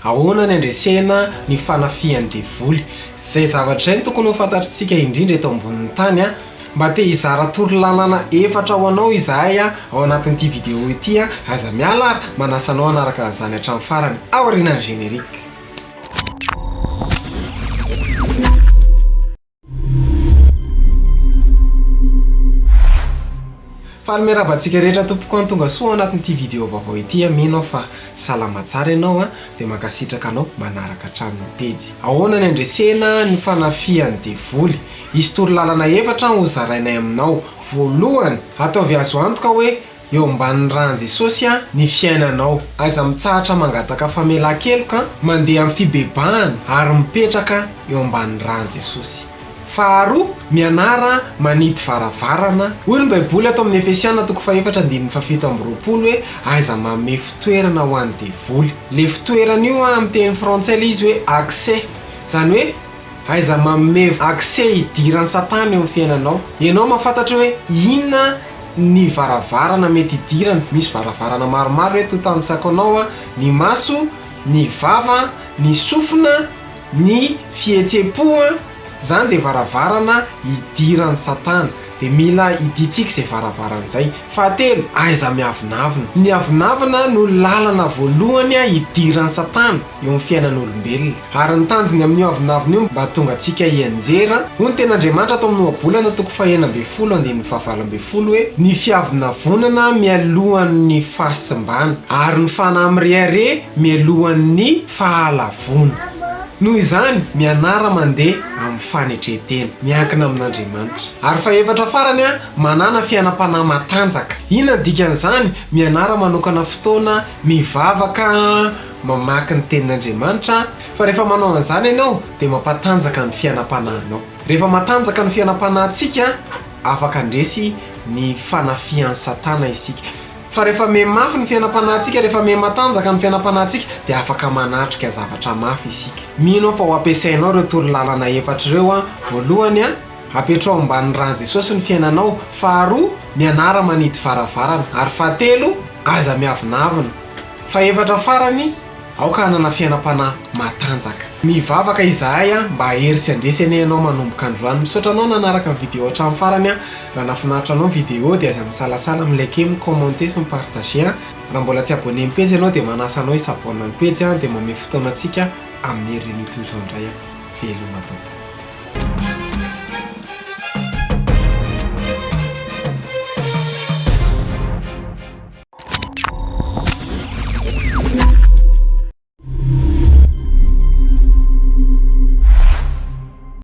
Ahoana ny andresena ny fanafihan'ny devoly. Zay zavatra izay tokony ho fantatritsika indrindra eto ambonin'ny tany mba te hizara torolalana efatra ho anao izahay ao anatin'ity vidéo ity aza miala ary manasa anao hanaraka an'izany hatramin'ny farany aorianan'ny générique. Falmerabantsika rehetra tompoko ny tonga soa anatin'ity vidéo vaovao ity mino fa salama tsara ianao dia mankasitraka anao manaraka hatramin'ny pejy. Ahoana ny andresena ny fanafihan'ny devoly. Izy torolalana efatra ho zarainay aminao. Voalohany, ataovy azo antoka hoe eo ambanin'ny ran'i Jesosy ny fiainanao. Aza mitsahatra mangataka famelan-keloka mandeha amin'ny fibebahana ary mipetraka eo ambanin'ny ran'i Jesosy. Faharoa, mianara manity varavarana. Hoy ny Baiboly ato amin'ny Efesiana 4:7-7 hoe aiza manome fitoerana ho an'ny devoly. Le fitoerana io amin'ny teny frantsay izy hoe accès. Zany hoe aiza manome accès hidiran'ny satana eo amin'ny fiainanao. Ianao mahafantatra hoe inona ny varavarana mety hidirana. Misy varavarana maromaro hoe totanisako anao ny maso, ny vava, ny sofina, ny fihetsem-po. Zany dia varavarana hidiran'ny satana. Dia mila hiditsika izay varavarana izay. Fahatelo, aiza miavinavina. Ny avinavina no lalana voalohany hidiran'ny satana eo amin'ny fiainan'olombelona. Ary ny tanjony amin'io avinavina io mba tonga antsika hianjera. Hoy ny ten'Andriamanitra atao amin'ny Ohabolana 4:12 hoe ny fiavinavonana mialohan'ny fahasimbana ary ny fanahy mirehare mialohan'ny fahalavona. Noho izany mianara mandeha amin'ny fanetretena miankina amin'Andriamanitra. Ary fahaefatra farany manana fiainam-panahy matanjaka. Inona dikan'izany? Mianara manokana fotoana mivavaka mamaky ny tenin'Andriamanitra. Fa rehefa manao an'izany ianao dia mampatanjaka ny fiainam-panahinao. Rehefa matanjaka ny fiainam-panahintsika afaka andresy ny fanafihan'ny satana isika. Fa rehefa mafy ny fiainam-panahintsika, rehefa matanjaka ny fiainam-panahintsika dia afaka manatrika zavatra mafy isika. Mino fa ho ampiasainao ireo torolalana efatra ireo. Voalohany apetrao ambanin'ny ran'i Jesosy ny fiainanao. Faharoa, mianara manity varavarana. Ary fahatelo, aza miavinavina. Fahaefatra farany, aoka hanana fiainam-panahy matanjaka. Mivavaka izahay mba hery sy andresy ianao manomboka androany. Misaotra anao nanaraka ny vidéo hatramin'ny farany. Raha nafinaritra anao ny vidéo dia aza misalasala, milike, micommente sy mipartager. Raha mbola tsy abonné ny page ianao dia manasa anao hisabonana ny page dia manome fotoana antsika amin'ny herin'ny toy izao indray. Veloma tompoko.